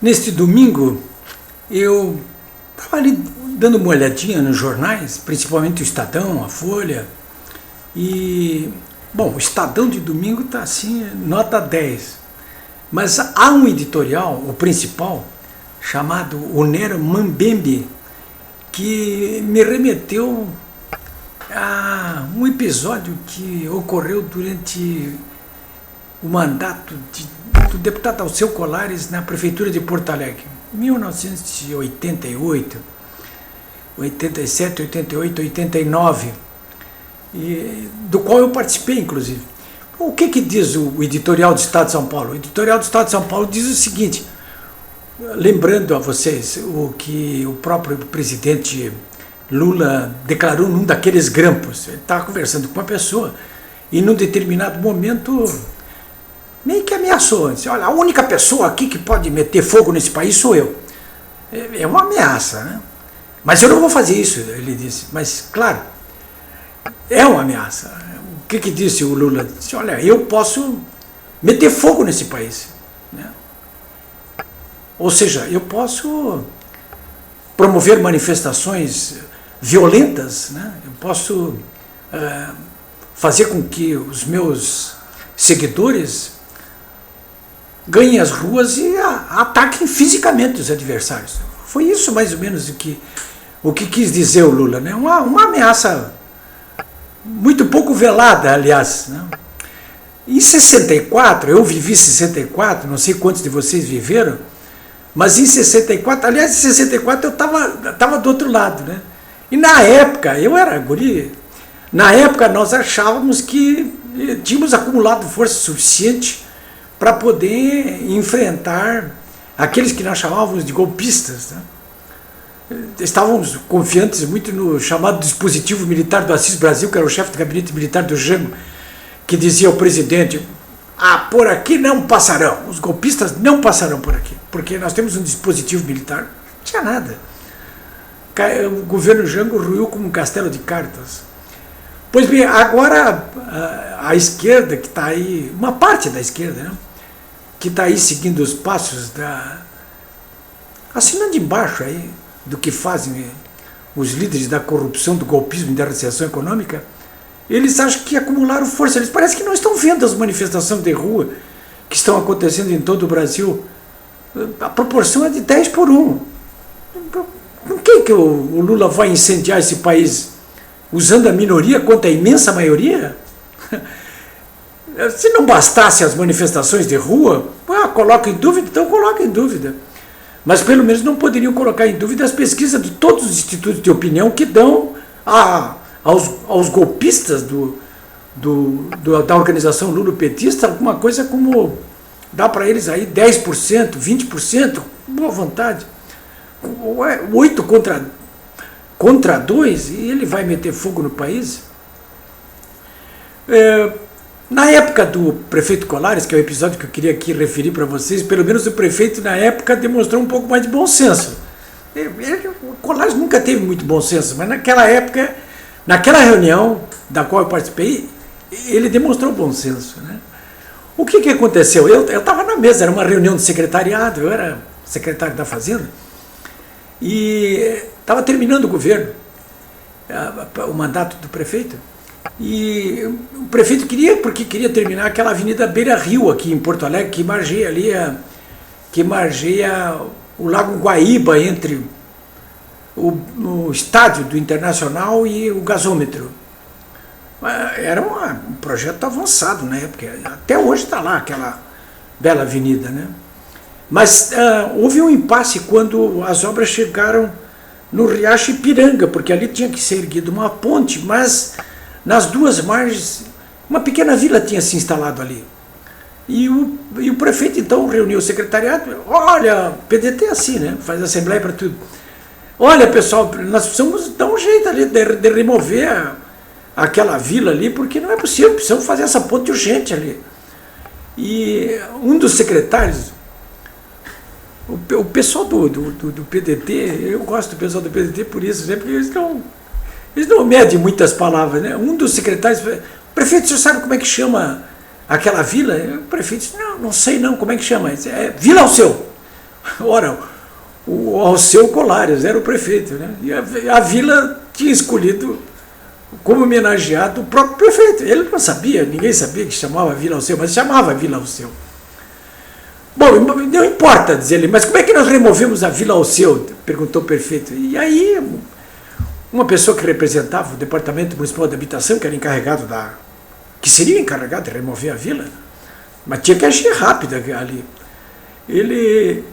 Neste domingo, eu estava ali dando uma olhadinha nos jornais, principalmente o Estadão, a Folha, e, bom, o Estadão de domingo está assim, nota 10. Mas há um editorial, o principal, chamado Onero Mambembe, que me remeteu a um episódio que ocorreu durante o mandato do deputado Alceu Colares na prefeitura de Porto Alegre, 1988, 87, 88, 89, do qual eu participei, inclusive. O que diz o editorial do Estado de São Paulo? O editorial do Estado de São Paulo diz o seguinte, lembrando a vocês o que o próprio presidente Lula declarou num daqueles grampos. Ele estava conversando com uma pessoa e num determinado momento meio que ameaçou. Disse, olha, a única pessoa aqui que pode meter fogo nesse país sou eu. É uma ameaça, né? Mas eu não vou fazer isso, ele disse. Mas, claro, é uma ameaça. O que disse o Lula? Disse, olha, eu posso meter fogo nesse país, né? Ou seja, eu posso promover manifestações violentas, né? Eu posso fazer com que os meus seguidores ganhem as ruas e ataquem fisicamente os adversários. Foi isso mais ou menos o que quis dizer o Lula, né? Uma ameaça muito pouco velada, aliás, né? Em 64, eu vivi 64, não sei quantos de vocês viveram, mas em 64, aliás, em 64 eu estava do outro lado, né? E na época, eu era guri, na época nós achávamos que tínhamos acumulado força suficiente para poder enfrentar aqueles que nós chamávamos de golpistas, né? Estávamos confiantes muito no chamado dispositivo militar do Assis Brasil, que era o chefe do gabinete militar do Jango, que dizia ao presidente, por aqui não passarão, os golpistas não passarão por aqui, porque nós temos um dispositivo militar. Não tinha nada. O governo Jango ruiu como um castelo de cartas. Pois bem, agora a esquerda que está aí, uma parte da esquerda, né, que está aí seguindo os passos assinando embaixo aí do que fazem os líderes da corrupção, do golpismo e da recessão econômica, eles acham que acumularam força. Eles parecem que não estão vendo as manifestações de rua que estão acontecendo em todo o Brasil. A proporção é de 10-1. Com que o Lula vai incendiar esse país? Usando a minoria contra a imensa maioria? Se não bastasse as manifestações de rua, coloca em dúvida, então coloca em dúvida. Mas pelo menos não poderiam colocar em dúvida as pesquisas de todos os institutos de opinião que dão aos golpistas da organização Lula-petista alguma coisa como, dá para eles aí 10%, 20%, boa vontade. 8 contra 2, e ele vai meter fogo no país. Na época do prefeito Colares, que é o episódio que eu queria aqui referir para vocês, pelo menos o prefeito na época demonstrou um pouco mais de bom senso. O Colares nunca teve muito bom senso, mas naquela época, naquela reunião da qual eu participei, ele demonstrou bom senso, né? O que aconteceu? Eu estava na mesa, era uma reunião de secretariado, eu era secretário da Fazenda, e estava terminando o governo, o mandato do prefeito, e o prefeito queria terminar aquela avenida Beira Rio aqui em Porto Alegre, que margeia o Lago Guaíba entre o estádio do Internacional e o gasômetro. Era um projeto avançado na época, até hoje está lá aquela bela avenida, né? Mas houve um impasse quando as obras chegaram no Riacho Ipiranga, porque ali tinha que ser erguida uma ponte, mas nas duas margens uma pequena vila tinha se instalado ali. E o prefeito então reuniu o secretariado. Olha, PDT é assim, né? Faz assembleia para tudo. Olha, pessoal, nós precisamos dar um jeito ali de remover aquela vila ali, porque não é possível, precisamos fazer essa ponte urgente ali. E um dos secretários, o pessoal do PDT, eu gosto do pessoal do PDT por isso, né? Porque eles não medem muitas palavras, né? Um dos secretários, prefeito, o senhor sabe como é que chama aquela vila? O prefeito disse, não sei não, como é que chama? É Vila Alceu. Ora, o Alceu Colares era o prefeito, né? E a vila tinha escolhido como homenageado o próprio prefeito. Ele não sabia, ninguém sabia que chamava Vila Alceu, mas chamava Vila Alceu. Bom, não importa, dizer ele, mas como é que nós removemos a Vila Alceu? Perguntou o prefeito. E aí, uma pessoa que representava o Departamento Municipal de Habitação, que era encarregado que seria encarregado de remover a vila, mas tinha que agir rápido ali. Ele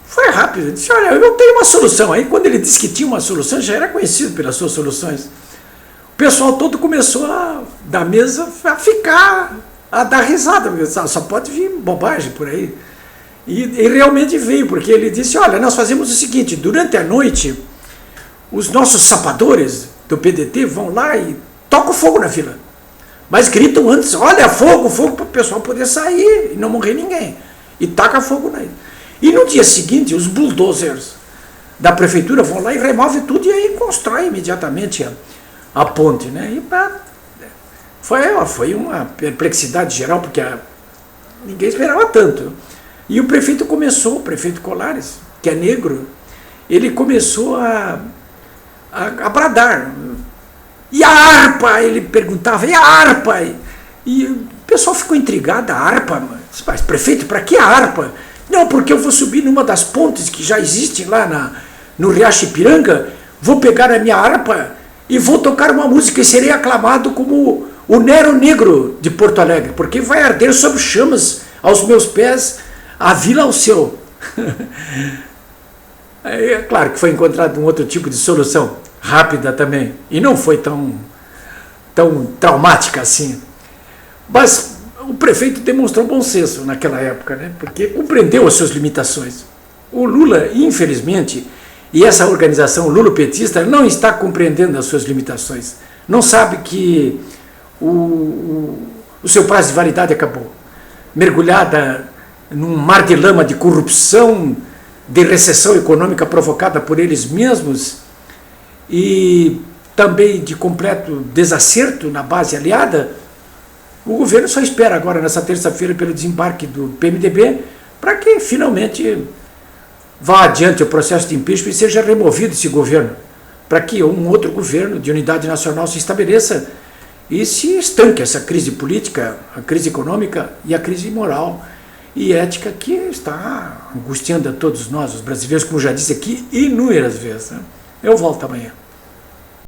foi rápido, ele disse, olha, eu tenho uma solução. Aí quando ele disse que tinha uma solução, já era conhecido pelas suas soluções. O pessoal todo começou da mesa a dar risada, porque só pode vir bobagem por aí. E realmente veio, porque ele disse, olha, nós fazemos o seguinte, durante a noite, os nossos sapadores do PDT vão lá e tocam fogo na vila. Mas gritam antes, olha, fogo, fogo, para o pessoal poder sair e não morrer ninguém. E taca fogo na ilha. E no dia seguinte, os bulldozers da prefeitura vão lá e removem tudo e aí constrói imediatamente a ponte, né? E foi uma perplexidade geral, porque ninguém esperava tanto. E o prefeito Colares, que é negro, ele começou a bradar. E a harpa? Ele perguntava, e a harpa? E o pessoal ficou intrigado, a harpa? Mas prefeito, para que a harpa? Não, porque eu vou subir numa das pontes que já existem lá no Riacho Ipiranga, vou pegar a minha harpa e vou tocar uma música e serei aclamado como o Nero Negro de Porto Alegre, porque vai arder sob chamas aos meus pés a Vila Alceu. É claro que foi encontrado um outro tipo de solução, rápida também, e não foi tão traumática assim. Mas o prefeito demonstrou bom senso naquela época, né? Porque compreendeu as suas limitações. O Lula, infelizmente, e essa organização lulopetista não está compreendendo as suas limitações. Não sabe que o seu prazo de validade acabou. Mergulhada num mar de lama de corrupção, de recessão econômica provocada por eles mesmos e também de completo desacerto na base aliada, o governo só espera agora, nessa terça-feira, pelo desembarque do PMDB, para que finalmente vá adiante o processo de impeachment e seja removido esse governo, para que um outro governo de unidade nacional se estabeleça e se estanque essa crise política, a crise econômica e a crise moral e ética que está angustiando a todos nós, os brasileiros, como já disse aqui inúmeras vezes, né? Eu volto amanhã.